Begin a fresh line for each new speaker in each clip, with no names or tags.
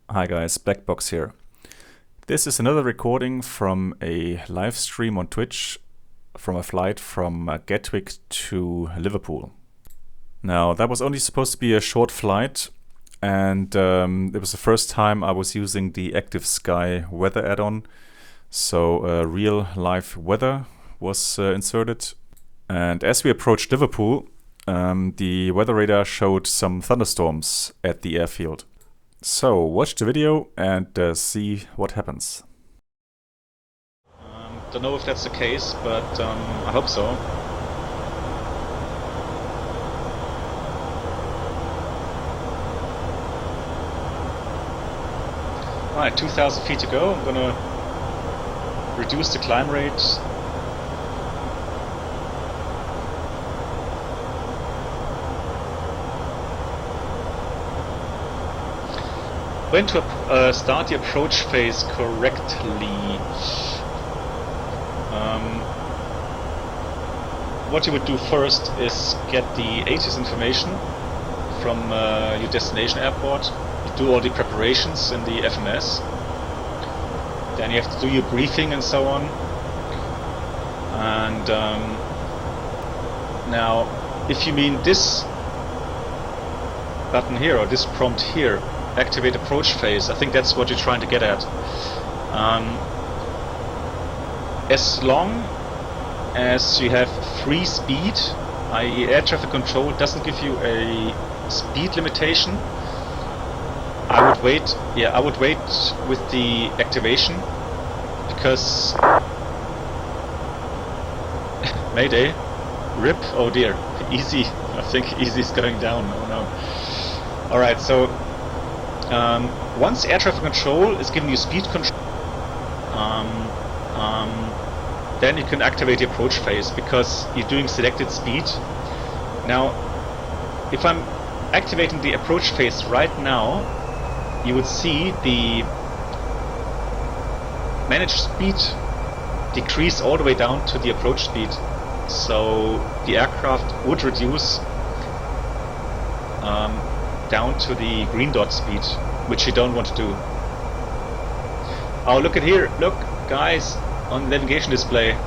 Hi guys, Blackbox here. This is another recording from a live stream on Twitch from a flight from Gatwick to Liverpool. Now that was only supposed to be a short flight, and it was the first time I was using the Aktive Sky Weather add-on. So real live weather was inserted, and as we approached Liverpool, the weather radar showed some thunderstorms at the airfield. So watch the video and see what happens.
Don't know if that's the case, but I hope so. Alright, 2,000 feet to go. I'm gonna reduce the climb rate. When to start the approach phase correctly. What you would do first is get the ATIS information from your destination airport. You do all the preparations in the FMS. Then you have to do your briefing and so on. And now, if you mean this button here or this prompt here, activate approach phase, I think that's what you're trying to get at. As long as you have free speed, i.e. air traffic control doesn't give you a speed limitation, I would wait. Yeah, I would wait with the activation, because Mayday, RIP, oh dear, easy, I think easy is going down, oh no. Alright, so once air traffic control is giving you speed control, then you can activate the approach phase, because you're doing selected speed. Now, if I'm activating the approach phase right now, you would see the managed speed decrease all the way down to the approach speed. So the aircraft would reduce down to the green dot speed, which you don't want to do. Oh, look at here, look guys, on the navigation display.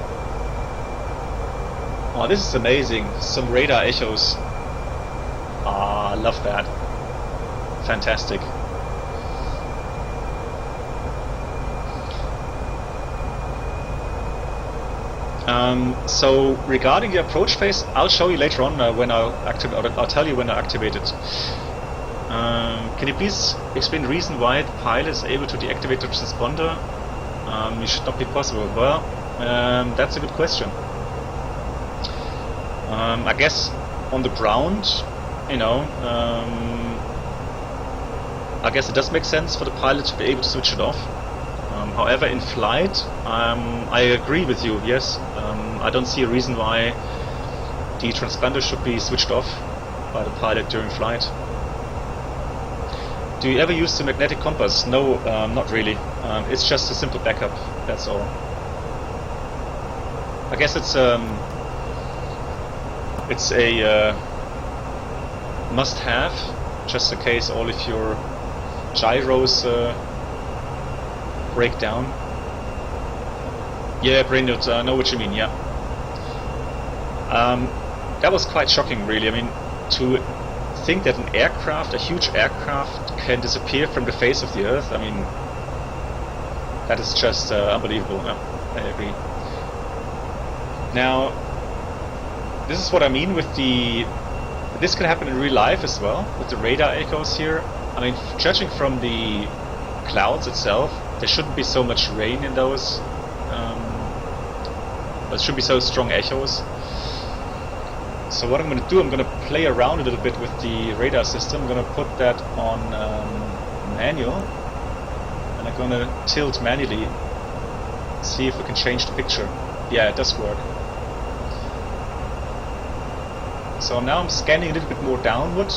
Oh, this is amazing, some radar echoes. Ah, I love that. Fantastic. So regarding the approach phase, I'll show you later on when I'll tell you when I activate it. Can you please explain the reason why the pilot is able to deactivate the transponder? It should not be possible. Well, that's a good question. I guess on the ground, you know, I guess it does make sense for the pilot to be able to switch it off. However, in flight, I agree with you, yes. I don't see a reason why the transponder should be switched off by the pilot during flight. Do you ever use the magnetic compass? No, not really. It's just a simple backup, that's all. I guess it's a must-have, just in case all of your gyros break down. Yeah, Brainerd, I know what you mean, yeah. That was quite shocking, really. I mean, to think that an aircraft, a huge aircraft, can disappear from the face of the Earth, I mean, that is just unbelievable. Yeah, I agree. Now, this is what I mean with the... This can happen in real life as well, with the radar echoes here. I mean, judging from the clouds itself, there shouldn't be so much rain in those. There shouldn't be so strong echoes. So what I'm going to do, I'm going to play around a little bit with the radar system. I'm going to put that on manual, and I'm going to tilt manually, see if we can change the picture. Yeah, it does work. So now I'm scanning a little bit more downward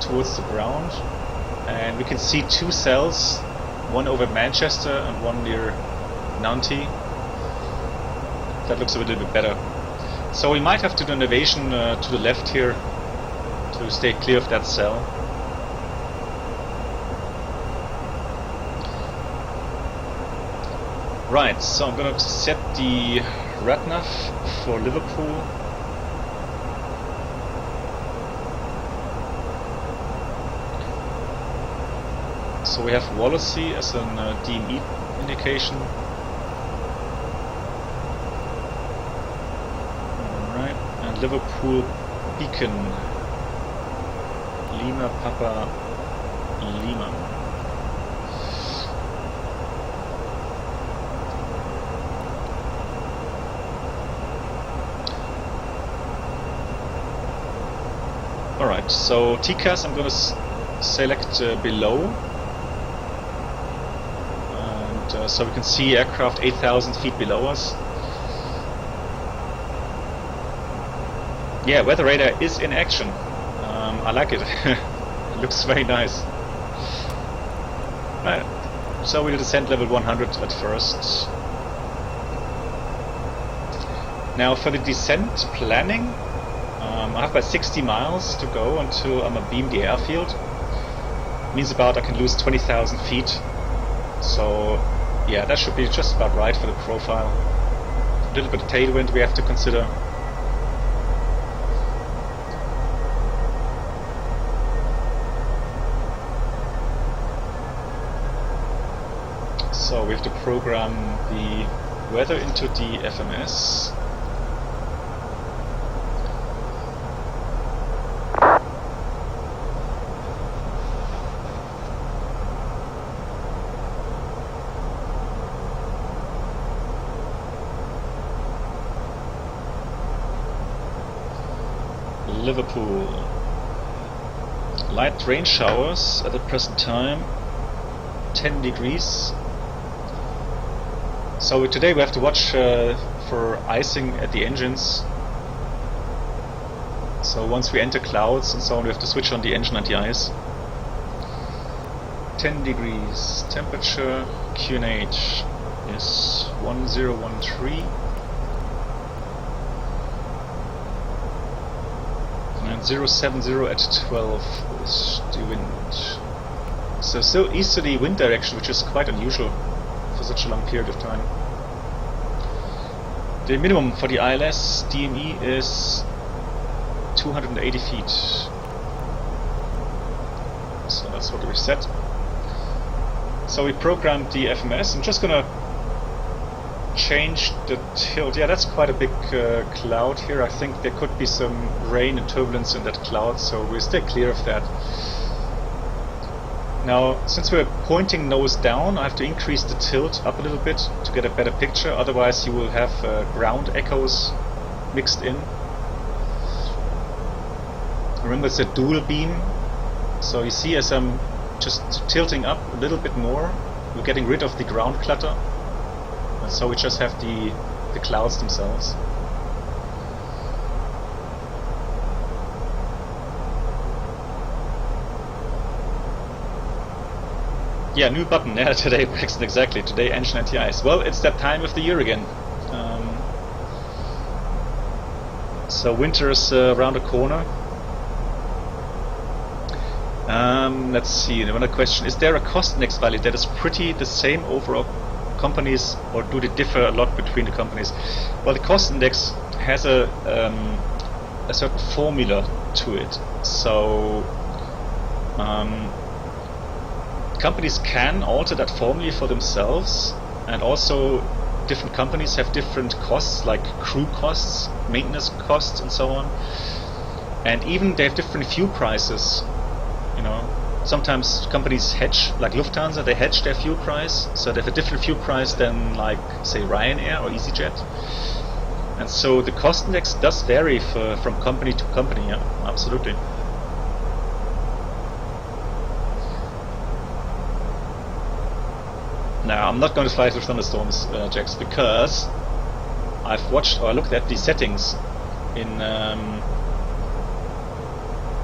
towards the ground, and we can see two cells, one over Manchester and one near Nantes. That looks a little bit better. So we might have to do an elevation to the left here to stay clear of that cell. Right, so I'm gonna set the RadNav for Liverpool. So we have Wallasey as an DME indication. Alright, and Liverpool beacon. Lima Papa Lima. Alright, so TCAS I'm going to select below, and so we can see aircraft 8,000 feet below us. Yeah, weather radar is in action. I like it. It looks very nice. Right, so we'll descend level 100 at first. Now for the descent planning, I have about 60 miles to go until I'm abeam the airfield. Means about I can lose 20,000 feet. So yeah, that should be just about right for the profile. A little bit of tailwind we have to consider. So we have to program the weather into the FMS. Liverpool. Light rain showers at the present time, 10 degrees. So today we have to watch for icing at the engines. So once we enter clouds and so on, we have to switch on the engine and the ice. 10 degrees. Temperature QNH is 1013. And 070 at 12 is the wind. So still easterly wind direction, which is quite unusual for such a long period of time. The minimum for the ILS DME is 280 feet. So that's what we set. So we programmed the FMS. I'm just gonna change the tilt. Yeah, that's quite a big cloud here. I think there could be some rain and turbulence in that cloud, so we'll stay clear of that. Now, since we're pointing nose down, I have to increase the tilt up a little bit to get a better picture, otherwise you will have ground echoes mixed in. Remember, it's a dual beam, so you see as I'm just tilting up a little bit more, we're getting rid of the ground clutter, and so we just have the clouds themselves. Yeah, new button. Yeah, today Braxton, exactly. Today engine anti-ice. Well, it's that time of the year again. So winter is around the corner. Let's see. Another question: is there a cost index value that is pretty the same over all companies, or do they differ a lot between the companies? Well, the cost index has a certain formula to it. So. Companies can alter that formula for themselves, and also different companies have different costs, like crew costs, maintenance costs, and so on. And even they have different fuel prices. You know, sometimes companies hedge, like Lufthansa, they hedge their fuel price, so they have a different fuel price than, like, say, Ryanair or EasyJet. And so the cost index does vary from company to company. Yeah, absolutely. Now, I'm not going to fly through Thunderstorms, Jax, because I've watched or looked at the settings in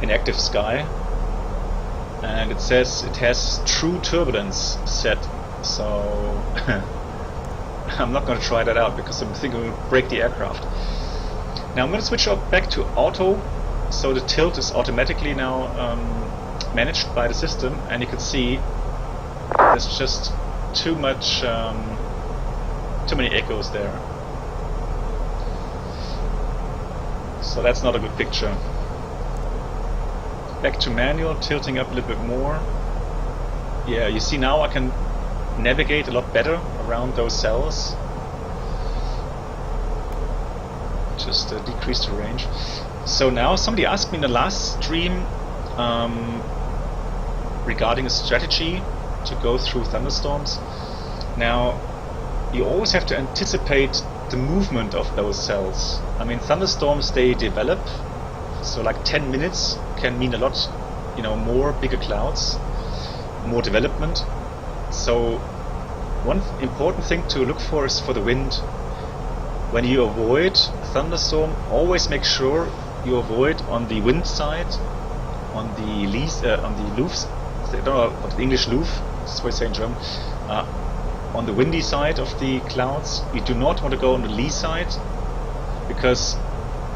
Aktive Sky, and it says it has true turbulence set. So I'm not going to try that out because I'm thinking it will break the aircraft. Now I'm going to switch back to auto, so the tilt is automatically now managed by the system, and you can see there's just too much too many echoes there. So that's not a good picture. Back to manual, tilting up a little bit more. Yeah, you see now I can navigate a lot better around those cells. Just decrease the range. So now somebody asked me in the last stream regarding a strategy to go through thunderstorms. Now you always have to anticipate the movement of those cells. I mean, thunderstorms, they develop, so like 10 minutes can mean a lot, you know, more bigger clouds, more development. So one important thing to look for is for the wind. When you avoid a thunderstorm, always make sure you avoid on the wind side, on the loofs. I don't know what the English loof, that's what I say in German. On the windy side of the clouds. You do not want to go on the lee side, because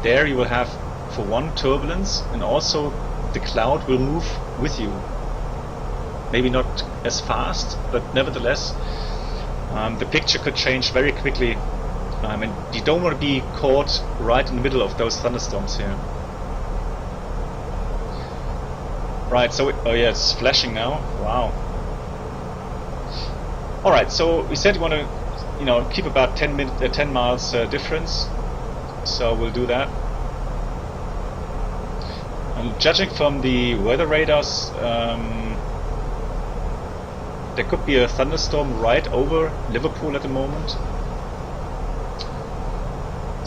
there you will have, for one, turbulence, and also the cloud will move with you. Maybe not as fast, but nevertheless the picture could change very quickly, and you don't want to be caught right in the middle of those thunderstorms here. Right, so oh yeah, it's flashing now. Wow. Alright, so we said we want to, you know, keep about 10 miles difference, so we'll do that. And judging from the weather radars, there could be a thunderstorm right over Liverpool at the moment.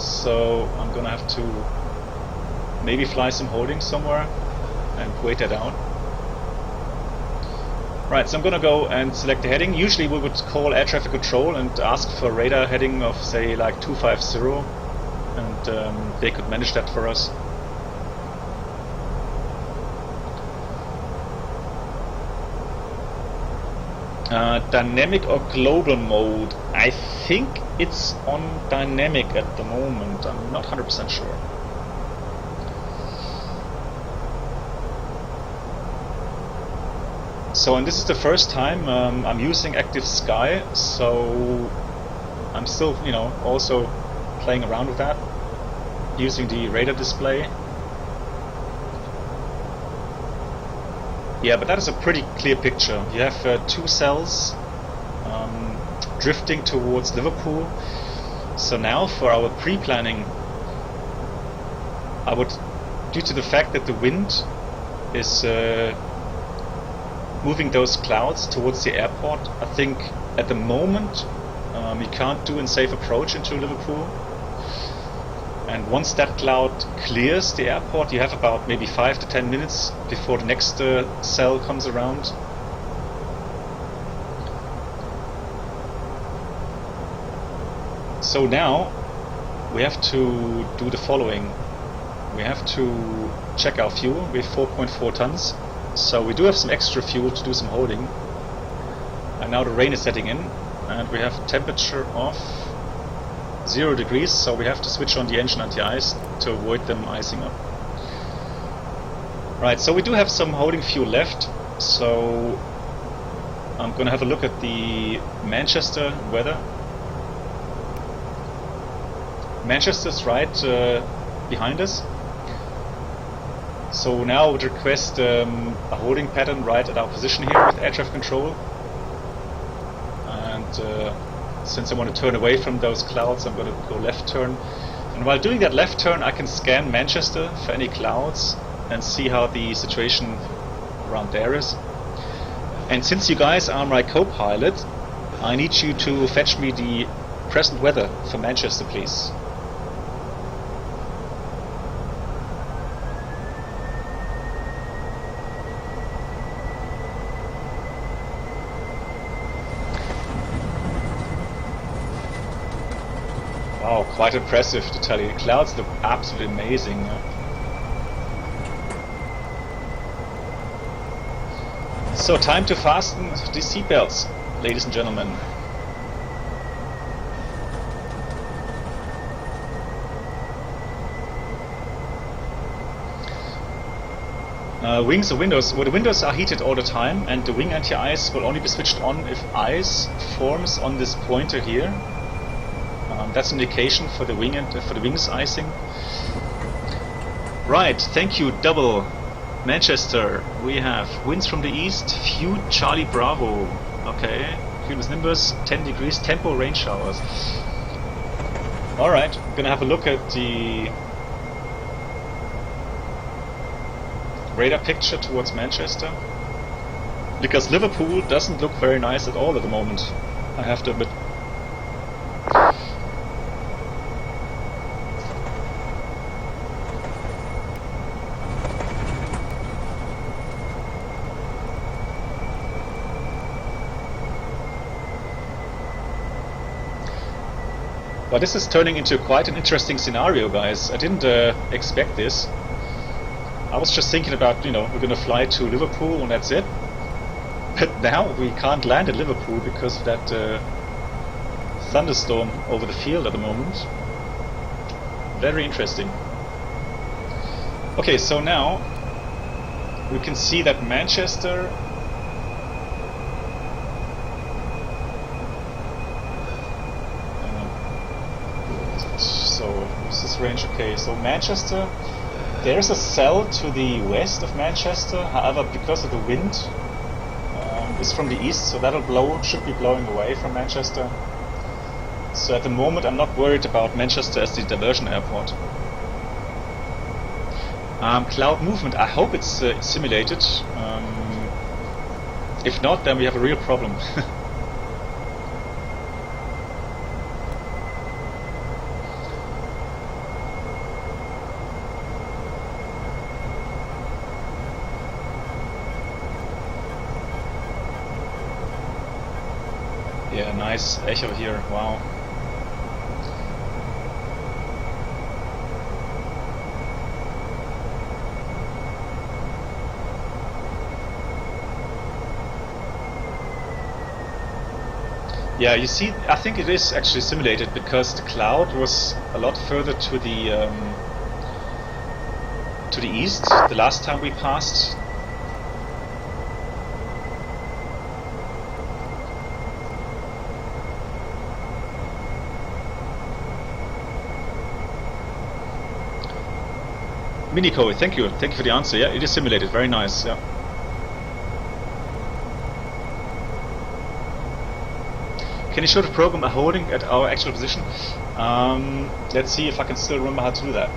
So I'm gonna have to maybe fly some holdings somewhere and wait that out. Right, so I'm gonna go and select the heading. Usually we would call air traffic control and ask for a radar heading of, say, like 250, and they could manage that for us. Dynamic or global mode? I think it's on dynamic at the moment. I'm not 100% sure. So, and this is the first time I'm using Aktive Sky, so I'm still, you know, also playing around with that, using the radar display. Yeah, but that is a pretty clear picture. You have two cells drifting towards Liverpool. So now for our pre-planning, I would, due to the fact that the wind is moving those clouds towards the airport, I think at the moment you can't do a safe approach into Liverpool. And once that cloud clears the airport, you have about maybe 5 to 10 minutes before the next cell comes around. So now we have to do the following. We have to check our fuel. We have 4.4 tons. So we do have some extra fuel to do some holding. And now the rain is setting in, and we have temperature of 0 degrees, so we have to switch on the engine anti-ice to avoid them icing up. Right, so we do have some holding fuel left, so I'm gonna have a look at the Manchester weather. Manchester's right behind us. So now I would request a holding pattern right at our position here with air traffic control. And since I want to turn away from those clouds, I'm going to go left turn. And while doing that left turn, I can scan Manchester for any clouds and see how the situation around there is. And since you guys are my co-pilot, I need you to fetch me the present weather for Manchester, please. Wow, quite impressive to tell you. The clouds look absolutely amazing. So time to fasten the seatbelts, ladies and gentlemen. Wings or windows? Well, the windows are heated all the time, and the wing anti-ice will only be switched on if ice forms on this pointer here. That's an indication for the wing and for the wings icing. Right, thank you, double Manchester. We have winds from the east, few Charlie Bravo. Okay, Cumulus Nimbus, 10 degrees, tempo rain showers. Alright, I'm gonna have a look at the radar picture towards Manchester. Because Liverpool doesn't look very nice at all at the moment, I have to admit. But this is turning into quite an interesting scenario, guys. I didn't expect this. I was just thinking about, you know, we're gonna fly to Liverpool and that's it. But now we can't land at Liverpool because of that thunderstorm over the field at the moment. Very interesting. Okay, so now we can see that Manchester is this range? Okay, so Manchester, there's a cell to the west of Manchester, however because of the wind it's from the east, so that'll should be blowing away from Manchester. So at the moment I'm not worried about Manchester as the diversion airport. Cloud movement, I hope it's simulated. If not, then we have a real problem. Yeah, nice echo here, wow. Yeah, you see, I think it is actually simulated because the cloud was a lot further to the east the last time we passed. Miniko, thank you for the answer. Yeah, it is simulated. Very nice. Yeah. Can you show the program a holding at our actual position? Let's see if I can still remember how to do that.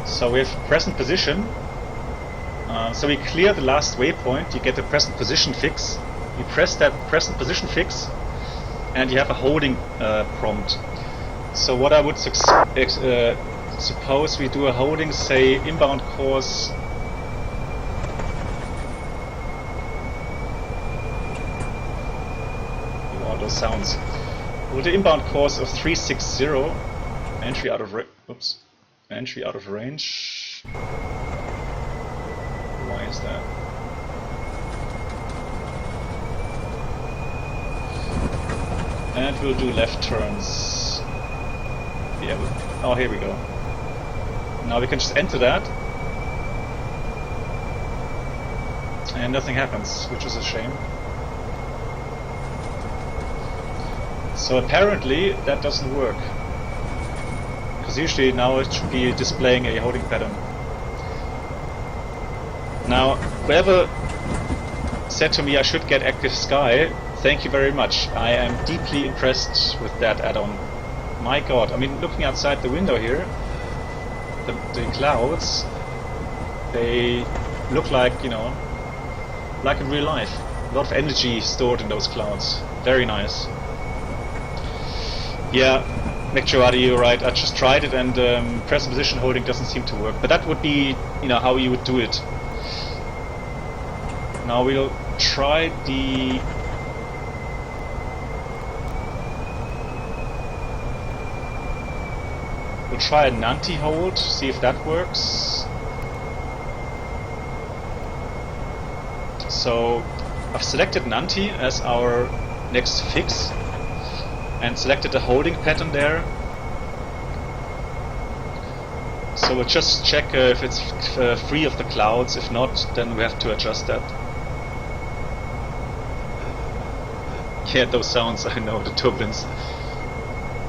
So we have present position. So we clear the last waypoint. You get the present position fix. You press that present position fix, and you have a holding prompt. So what I would suppose we do a holding, say inbound course. Wow, those sounds. We'll do inbound course of 360. Entry out of entry out of range. Why is that? And we'll do left turns. Yeah. Oh, here we go. Now we can just enter that, and nothing happens, which is a shame. So apparently that doesn't work, because usually now it should be displaying a holding pattern. Now, whoever said to me I should get Aktive Sky, thank you very much. I am deeply impressed with that add-on. My god, I mean, looking outside the window here, the clouds, they look like, you know, like in real life. A lot of energy stored in those clouds. Very nice. Yeah, Nectarati, you're right. I just tried it, and present position holding doesn't seem to work. But that would be, you know, how you would do it. Now we'll try the... We'll try a Nanti hold, see if that works. So I've selected Nanti as our next fix and selected the holding pattern there. So we'll just check if it's free of the clouds. If not, then we have to adjust that. Yeah, those sounds, I know, the turbulence.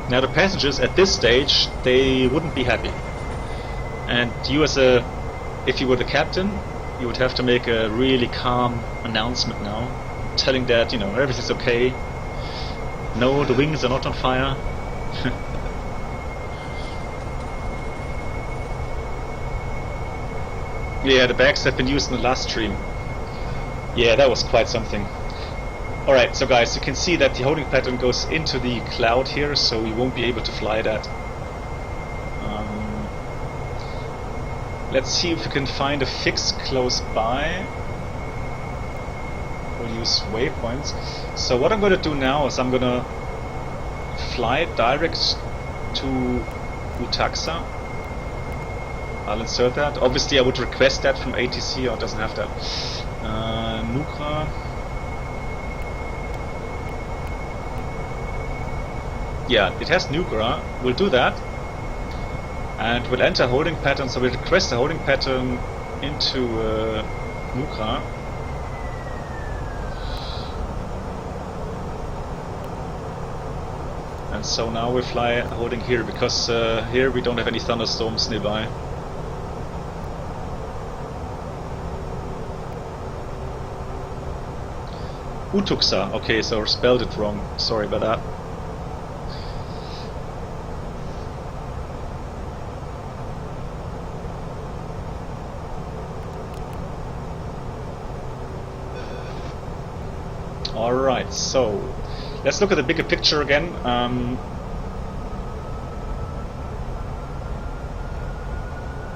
Now the passengers at this stage, they wouldn't be happy. And you if you were the captain, you would have to make a really calm announcement now, telling that, you know, everything's okay. No, the wings are not on fire. Yeah, the bags have been used in the last stream. Yeah, that was quite something. Alright, so guys, you can see that the holding pattern goes into the cloud here, so we won't be able to fly that. Let's see if we can find a fix close by. We'll use waypoints. So what I'm going to do now is I'm going to fly direct to Utaxa. I'll insert that. Obviously I would request that from ATC, or it doesn't have that. Nukra. Yeah, it has Nukra. We'll do that. And we'll enter holding pattern, so we'll request a holding pattern into Nukra. And so now we fly holding here, because here we don't have any thunderstorms nearby. Utuksa, okay, so I spelled it wrong, sorry about that. Alright, so let's look at the bigger picture again.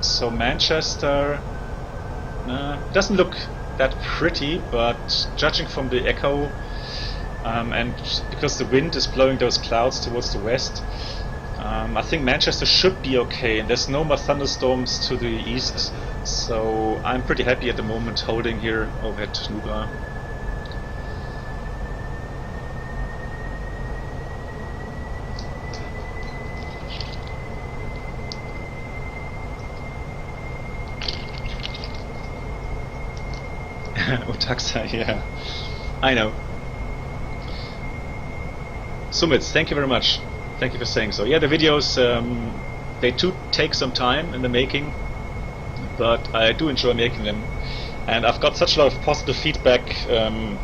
So Manchester doesn't look that pretty, but judging from the echo and because the wind is blowing those clouds towards the west, I think Manchester should be okay, and there's no more thunderstorms to the east, so I'm pretty happy at the moment holding here over at Nubla. Utaxa, yeah, I know. Sumit, thank you very much. Thank you for saying so. Yeah, the videos, they do take some time in the making, but I do enjoy making them. And I've got such a lot of positive feedback,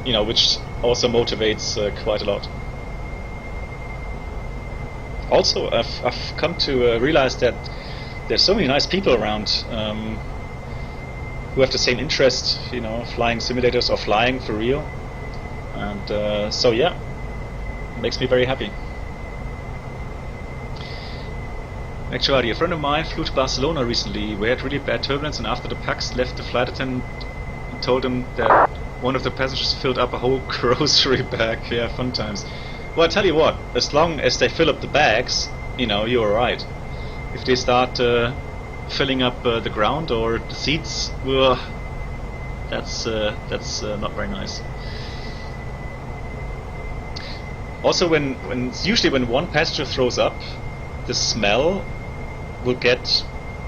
you know, which also motivates quite a lot. Also, I've come to realize that there's so many nice people around who have the same interest, you know, flying simulators or flying for real. And so yeah, it makes me very happy. Actually, a friend of mine flew to Barcelona recently. We had really bad turbulence, and after the PAX left, the flight attendant told him that one of the passengers filled up a whole grocery bag. Yeah, fun times. Well, I tell you what, as long as they fill up the bags, you know, you're alright. If they start filling up the ground or the seats, that's not very nice. Also, usually when one passenger throws up, the smell will get,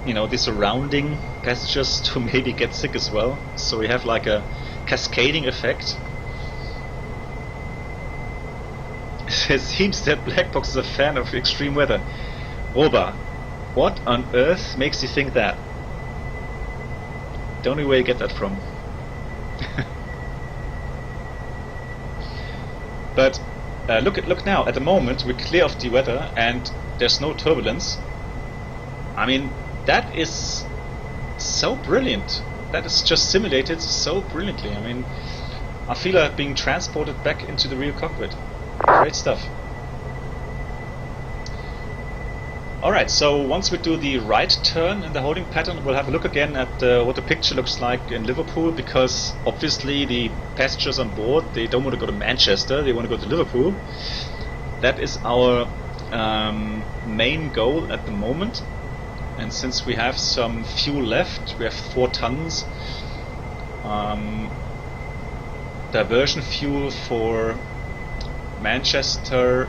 you know, the surrounding passengers to maybe get sick as well. So we have like a cascading effect. It seems that Blackbox is a fan of extreme weather. Roba, what on earth makes you think that? Don't know where you get that from. But look now. At the moment, we're clear of the weather and there's no turbulence. I mean, that is so brilliant. That is just simulated so brilliantly. I mean, I feel like being transported back into the real cockpit. Great stuff. Alright, so once we do the right turn in the holding pattern, we'll have a look again at what the picture looks like in Liverpool, because obviously the passengers on board, they don't want to go to Manchester, they want to go to Liverpool. That is our main goal at the moment, and since we have some fuel left, we have 4 tons, diversion fuel for Manchester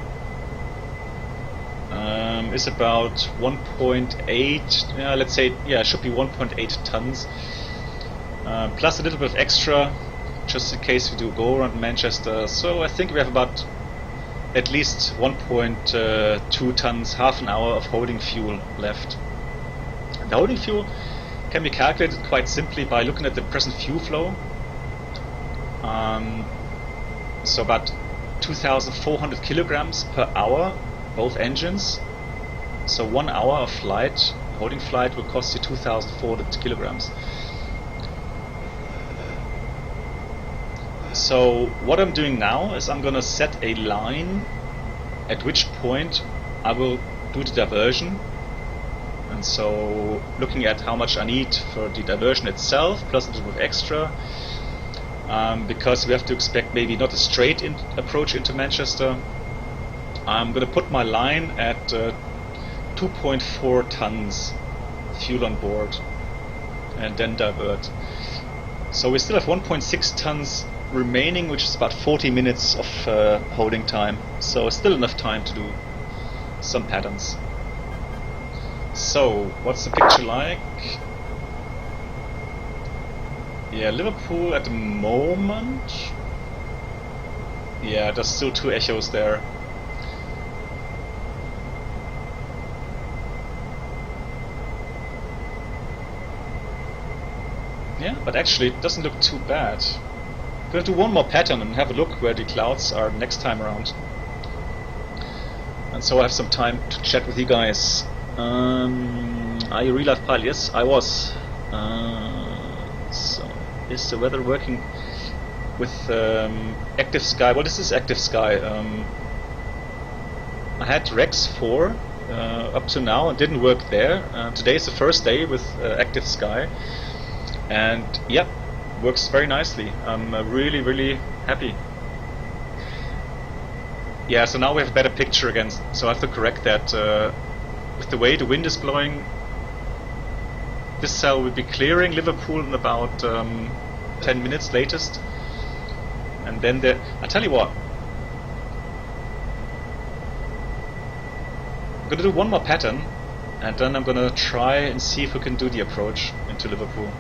is about 1.8, let's say, yeah, it should be 1.8 tons, plus a little bit of extra just in case we do go around Manchester. So I think we have about at least 1.2 tons, half an hour of holding fuel left. And the holding fuel can be calculated quite simply by looking at the present fuel flow. So about 2,400 kilograms per hour, both engines. So 1 hour of flight, holding flight, will cost you 2,400 kilograms. So what I'm doing now is I'm gonna set a line at which point I will do the diversion. And so looking at how much I need for the diversion itself, plus a little bit extra, because we have to expect maybe not a straight approach into Manchester. I'm gonna put my line at 2.4 tons fuel on board and then divert. So we still have 1.6 tons remaining, which is about 40 minutes of holding time, so still enough time to do some patterns. So what's the picture like? Yeah, Liverpool at the moment, yeah, there's still 2 echoes there. Yeah, but actually it doesn't look too bad. I'm gonna do one more pattern and have a look where the clouds are next time around. And so I have some time to chat with you guys. Are you real life pilot? Yes, I was. So is the weather working with Aktive Sky? Well, this is Aktive Sky. I had Rex 4 up to now and didn't work there. Today is the first day with Aktive Sky, and yep, works very nicely. I'm really, really happy. Yeah, so now we have a better picture again, so I have to correct that. With the way the wind is blowing, this cell will be clearing Liverpool in about 10 minutes latest. And then I tell you what, I'm gonna do one more pattern, and then I'm gonna try and see if we can do the approach into Liverpool.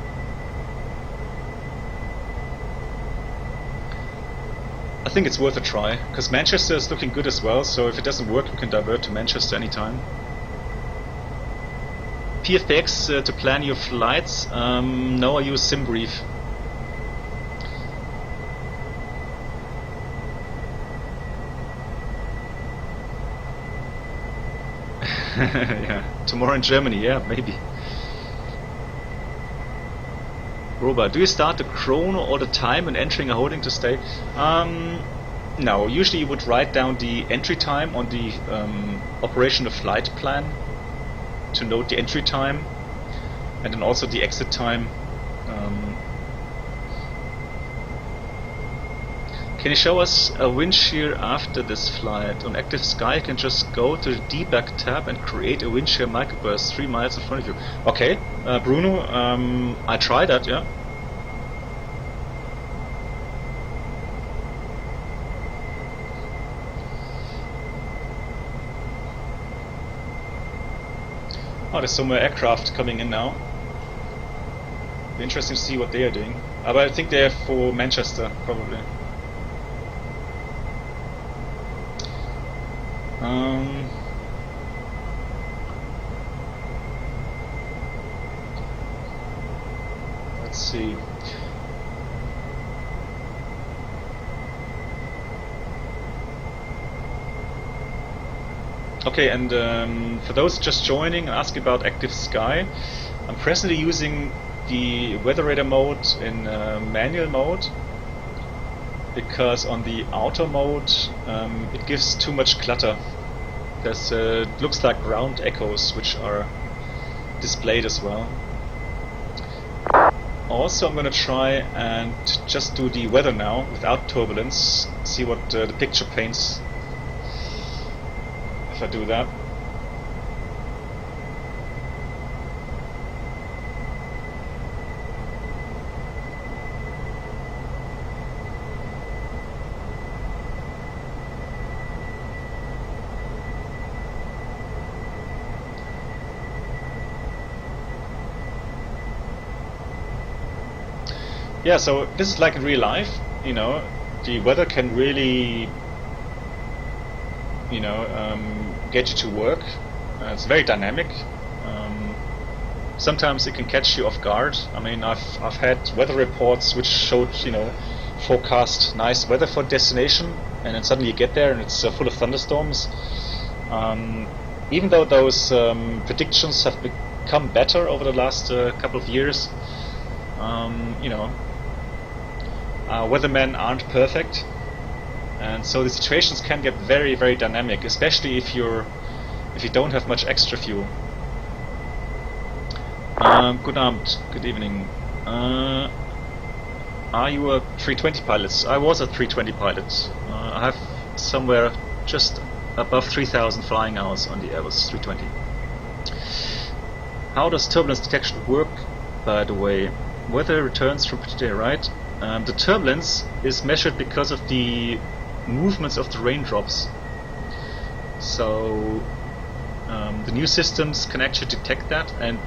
I think it's worth a try, because Manchester is looking good as well, so if it doesn't work, we can divert to Manchester anytime. PFPX to plan your flights? No, I use SimBrief. Yeah, tomorrow in Germany, yeah, maybe. Robert, do you start the chrono all the time when entering a holding to stay? No, usually you would write down the entry time on the operational flight plan to note the entry time and then also the exit time. Can you show us a wind shear after this flight? On Aktive Sky you can just go to the debug tab and create a wind shear microburst 3 miles in front of you. Okay, Bruno, I tried that, yeah. Oh, there's some more aircraft coming in now. Be interesting to see what they are doing. But I think they're for Manchester, probably. Let's see. Okay, and for those just joining and asking about Aktive Sky, I'm presently using the weather radar mode in manual mode, because on the auto mode it gives too much clutter. There's looks like ground echoes which are displayed as well. Also, I'm gonna try and just do the weather now without turbulence, see what the picture paints if I do that. Yeah, so this is like in real life, you know, the weather can really you know, get you to work. It's very dynamic. Sometimes it can catch you off guard. I mean, I've had weather reports which showed, you know, forecast nice weather for destination, and then suddenly you get there and it's full of thunderstorms. Even though those predictions have become better over the last couple of years, you know, weathermen aren't perfect, and so the situations can get very, very dynamic, especially if you don't have much extra fuel. Good Abend, good evening. Are you a 320 pilot? I was a 320 pilot. I have somewhere just above 3,000 flying hours on the Airbus 320. How does turbulence detection work, by the way? Weather returns from today, right? The turbulence is measured because of the movements of the raindrops. So the new systems can actually detect that, and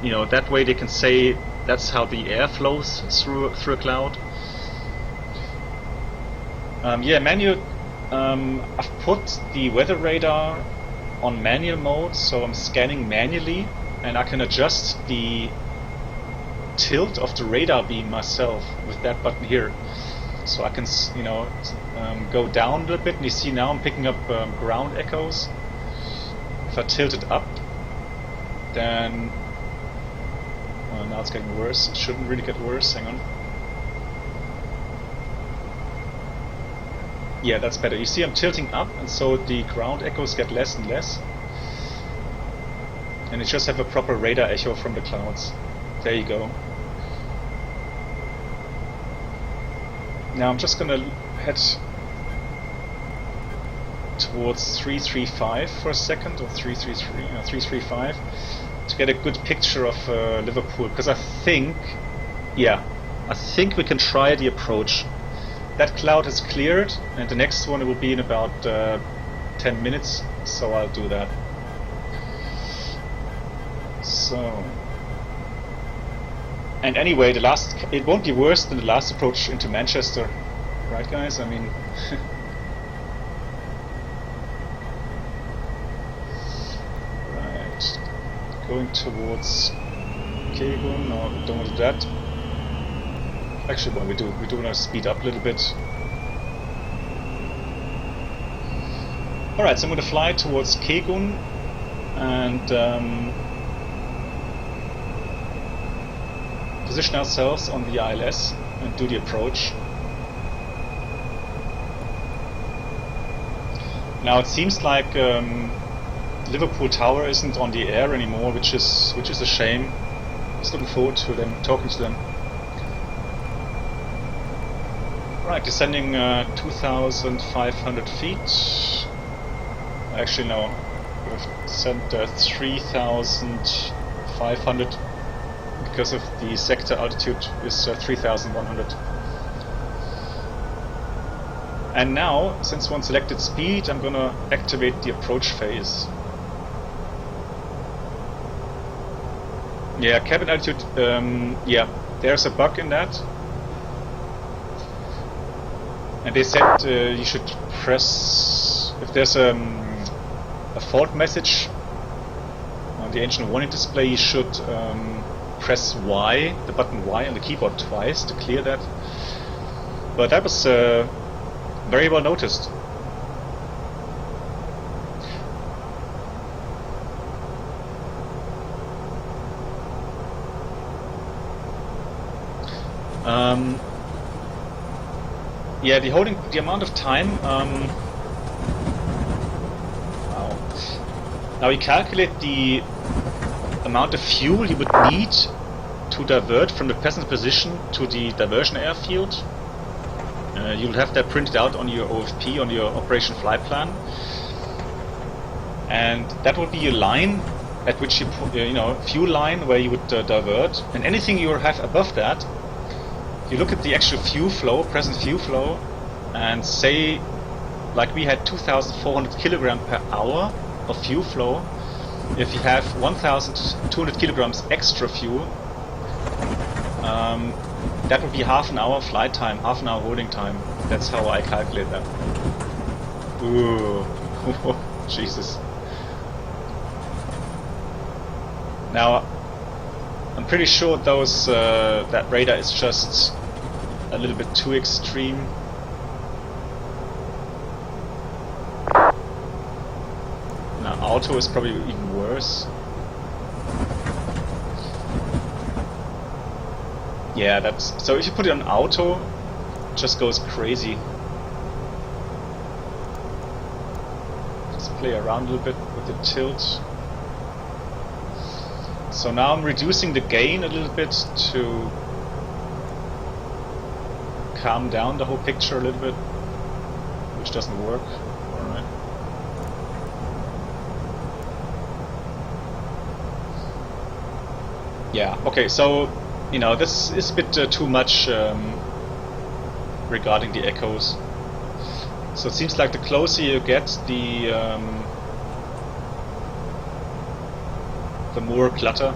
you know, that way they can say that's how the air flows through a cloud. Yeah, manual. I've put the weather radar on manual mode, so I'm scanning manually, and I can adjust the tilt of the radar beam myself with that button here. So I can, you know, go down a little bit, and you see now I'm picking up ground echoes. If I tilt it up, then now it's getting worse. It shouldn't really get worse. Hang on. Yeah, that's better. You see I'm tilting up, and so the ground echoes get less and less. And it just have a proper radar echo from the clouds. There you go. Now I'm just gonna head towards 335 for a second, or 335, to get a good picture of Liverpool, because I think we can try the approach. That cloud has cleared, and the next one will be in about 10 minutes, so I'll do that. So, and anyway, it won't be worse than the last approach into Manchester, right, guys? I mean, right, going towards Kegon. No, don't want to do that. Actually, well, we do want to speed up a little bit. Alright, so I'm going to fly towards Kegon and position ourselves on the ILS and do the approach. Now it seems like Liverpool Tower isn't on the air anymore, which is a shame. Just looking forward to talking to them. Right, descending 2,500 feet. Actually, no, we've sent 3,500 because of the sector altitude is 3,100. And now, since one selected speed, I'm gonna activate the approach phase. Yeah, cabin altitude. Yeah, there's a bug in that. And they said you should press, if there's a fault message on the engine warning display, you should press Y, the button Y on the keyboard twice to clear that. But that was very well noticed. Yeah, the amount of time. Wow. Now we calculate the amount of fuel you would need to divert from the present position to the diversion airfield. You'll have that printed out on your OFP, on your operation flight plan, and that would be a line at which you fuel line where you would divert, and anything you have above that. You look at the actual fuel flow, present fuel flow, and say, like we had 2,400 kilograms per hour of fuel flow. If you have 1,200 kilograms extra fuel, that would be half an hour flight time, half an hour holding time. That's how I calculate that. Ooh. Jesus. Now, I'm pretty sure that radar is just a little bit too extreme. Now, auto is probably even worse. Yeah, that's so. If you put it on auto, it just goes crazy. Just play around a little bit with the tilt. So now I'm reducing the gain a little bit to calm down the whole picture a little bit, which doesn't work. Alright. Yeah, okay, so, you know, this is a bit too much regarding the echoes. So it seems like the closer you get, the more clutter.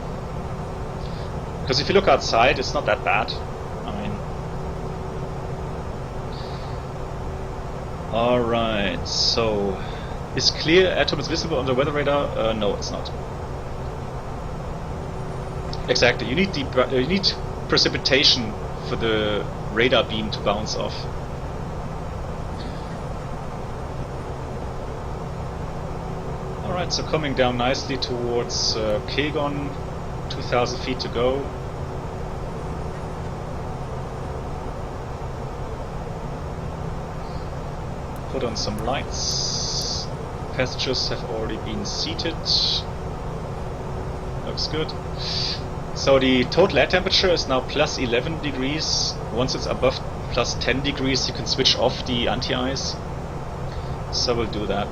Because if you look outside, it's not that bad. I mean, alright, so is clear atom is visible on the weather radar? No, it's not. Exactly, you need precipitation for the radar beam to bounce off. Alright, so coming down nicely towards Kegon, 2000 feet to go. Put on some lights. Passengers have already been seated. Looks good. So the total air temperature is now plus 11 degrees. Once it's above plus 10 degrees, you can switch off the anti-ice. So we'll do that.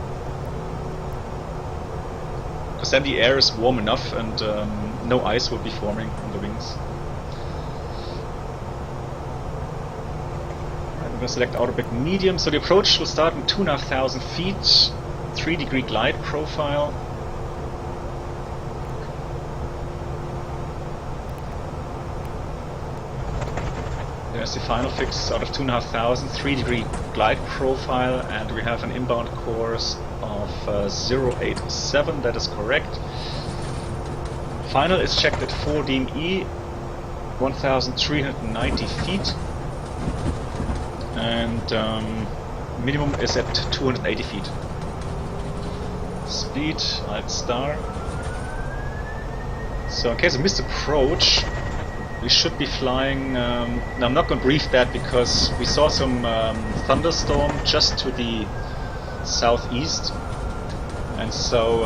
Because then the air is warm enough and no ice will be forming on the wings. I'm going to select autopic medium. So the approach will start in 2,500 feet, 3 degree glide profile. There's the final fix out of 2,500, 3 degree glide profile, and we have an inbound course of 087, that is correct. Final is checked at 4 DME, 1,390 feet, and minimum is at 280 feet. Speed, Alt star. So in case of missed approach, we should be flying. Now I'm not going to brief that because we saw some thunderstorm just to the southeast, and so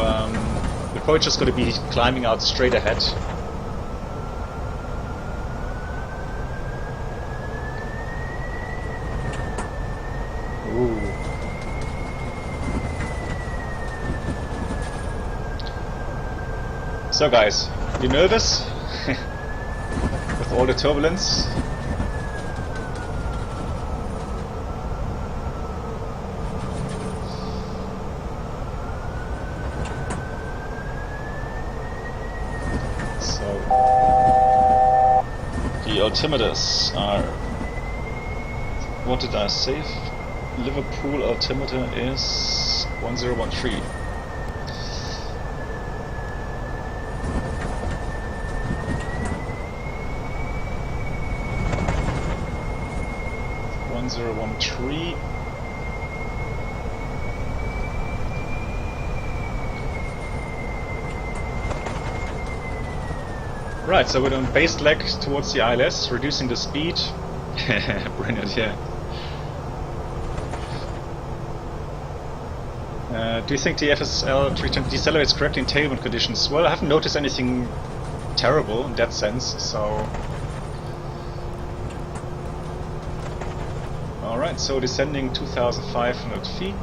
we're probably just going to be climbing out straight ahead. Ooh. So guys, you nervous? With all the turbulence? So the altimeters are, what did I save? Liverpool altimeter is 1013. Right, so we're on base leg towards the ILS, reducing the speed. Brilliant, yeah. Do you think the FSL A320 decelerates correctly in tailwind conditions? Well, I haven't noticed anything terrible in that sense, so... Alright, so descending 2,500 feet.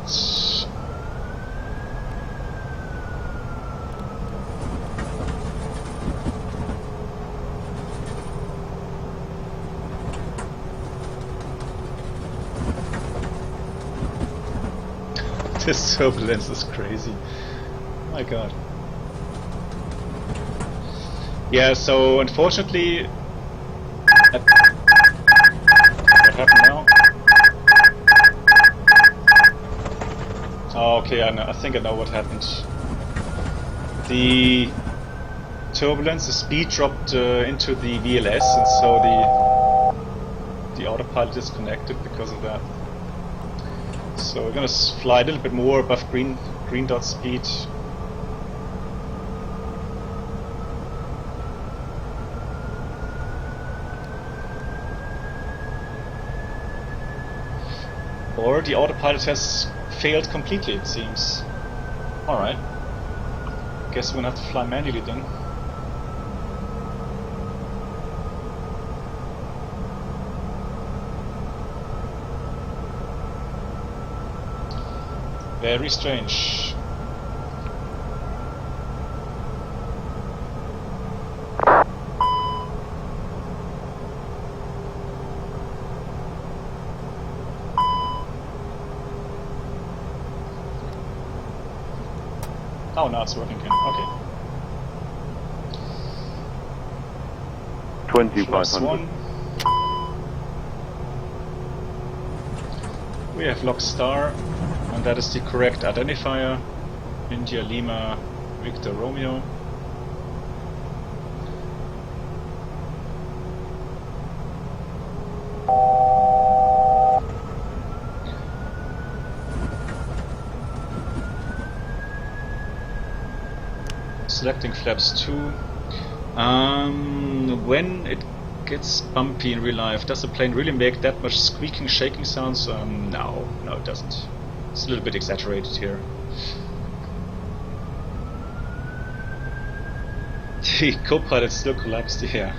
This turbulence is crazy. Oh my god. Yeah, so unfortunately... What happened now? Oh, okay, I think I know what happened. The turbulence, the speed dropped into the VLS, and so the autopilot disconnected because of that. So we're gonna fly a little bit more above green dot speed. Or the autopilot has failed completely, it seems. Alright. Guess we're gonna have to fly manually then. Very strange. Oh, now it's working again. Okay.
2500.
We have log star, and that is the correct identifier. India Lima Victor Romeo. Selecting flaps 2. When it gets bumpy in real life, does the plane really make that much squeaking, shaking sounds? No, it doesn't. It's a little bit exaggerated here. The co-pilot still collapsed here.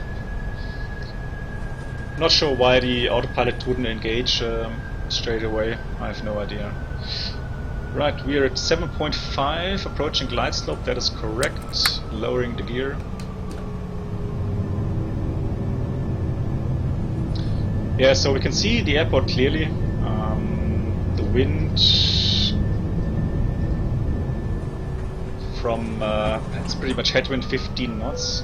Not sure why the autopilot wouldn't engage straight away. I have no idea. Right, we are at 7.5, approaching glide slope, that is correct. Lowering the gear. Yeah, so we can see the airport clearly. The wind from, it's pretty much headwind 15 knots.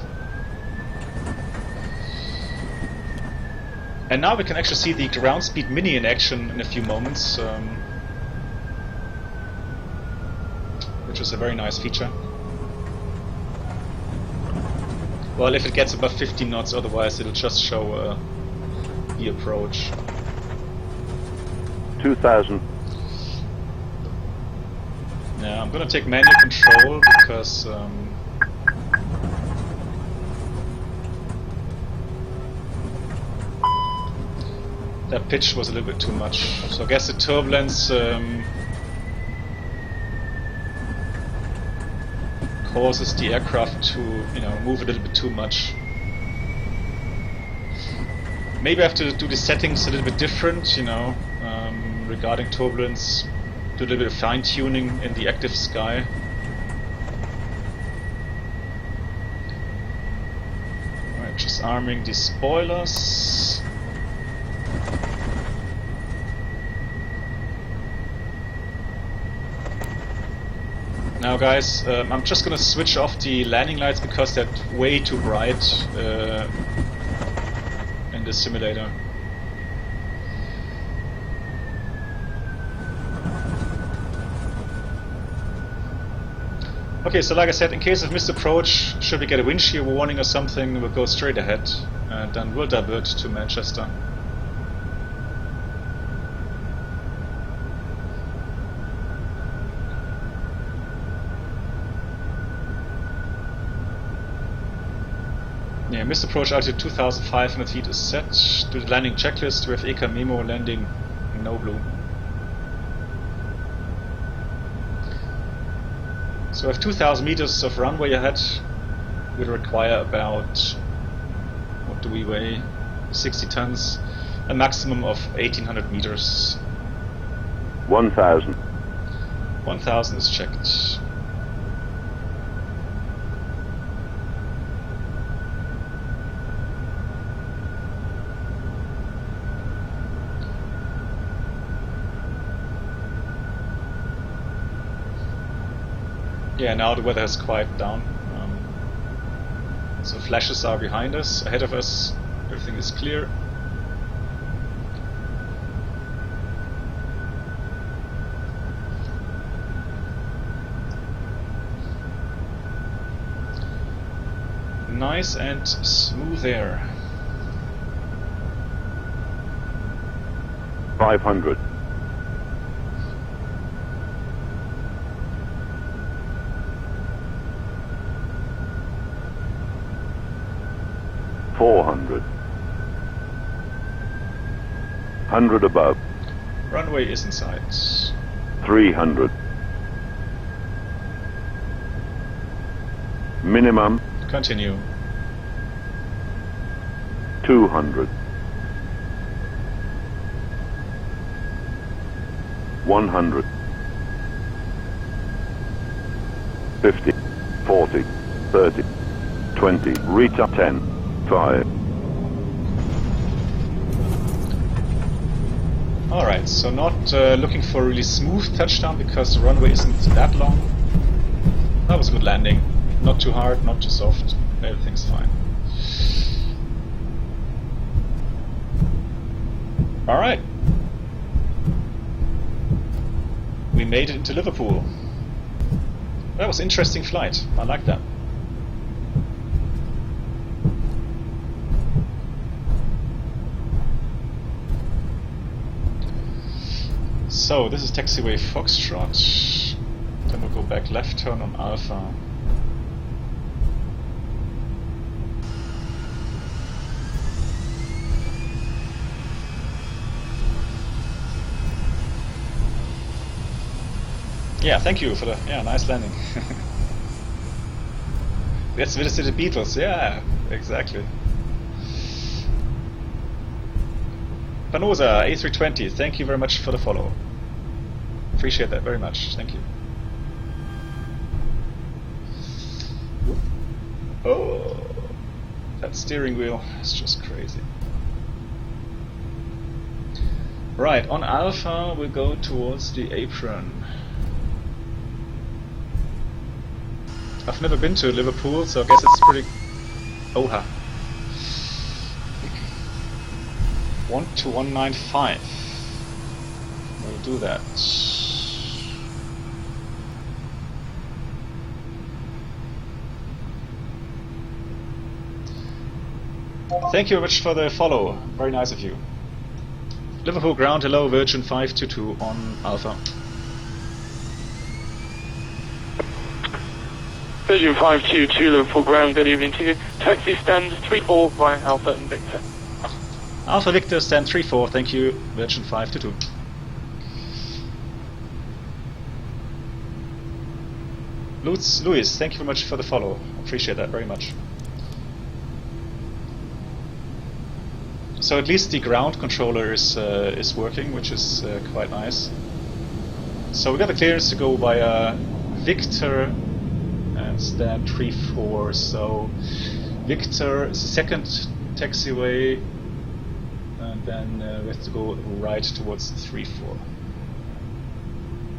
And now we can actually see the ground speed mini in action in a few moments. Which is a very nice feature. Well, if it gets above 15 knots, otherwise it'll just show the approach.
2000.
Yeah, I'm gonna take manual control because that pitch was a little bit too much. So I guess the turbulence causes the aircraft to, move a little bit too much. Maybe I have to do the settings a little bit different, regarding turbulence. Do a little bit of fine-tuning in the Aktive Sky. Alright, just arming the spoilers. Now guys, I'm just gonna switch off the landing lights because they're way too bright in this simulator. Okay, so like I said, in case of missed approach, should we get a wind shear warning or something, we'll go straight ahead and then we'll divert to Manchester. Yeah, missed approach altitude 2,500 feet is set. Do the landing checklist. We have ECA Memo landing no blue. So we have 2,000 meters of runway ahead. We'll require about, what do we weigh? 60 tons. A maximum of 1,800 meters.
1,000.
1,000 is checked. Yeah, now the weather has quieted down. So flashes are behind us, ahead of us, everything is clear. Nice and smooth air.
500. 400. 100 above.
Runway is in sight.
300. Minimum.
Continue.
200. 100. 50. 40. 30. 20. Reach up 10. 5.
Alright, so not looking for a really smooth touchdown because the runway isn't that long. That was a good landing. Not too hard, not too soft. Everything's fine. Alright. We made it into Liverpool. That was an interesting flight. I like that. So, this is taxiway Foxtrot. Then we'll go back left turn on Alpha. Yeah, thank you for the nice landing. Let's visit the Beatles. Yeah, exactly. Panosa A320, thank you very much for the follow. Appreciate that very much. Thank you. Oh, that steering wheel is just crazy. Right, on Alpha we'll go towards the apron. I've never been to Liverpool, so I guess it's pretty... Oha. 12195. We'll do that. Thank you very much for the follow. Very nice of you. Liverpool ground, hello, Virgin 522 on Alpha.
Virgin 522 Liverpool ground, good evening to you. Taxi stand 34 via Alpha and Victor.
Alpha Victor stand 34, thank you, Virgin 522. Louis, thank you very much for the follow. Appreciate that very much. So at least the ground controller is working, which is quite nice. So we got the clearance to go via Victor and stand 34. So Victor is the second taxiway, and then we have to go right towards 34.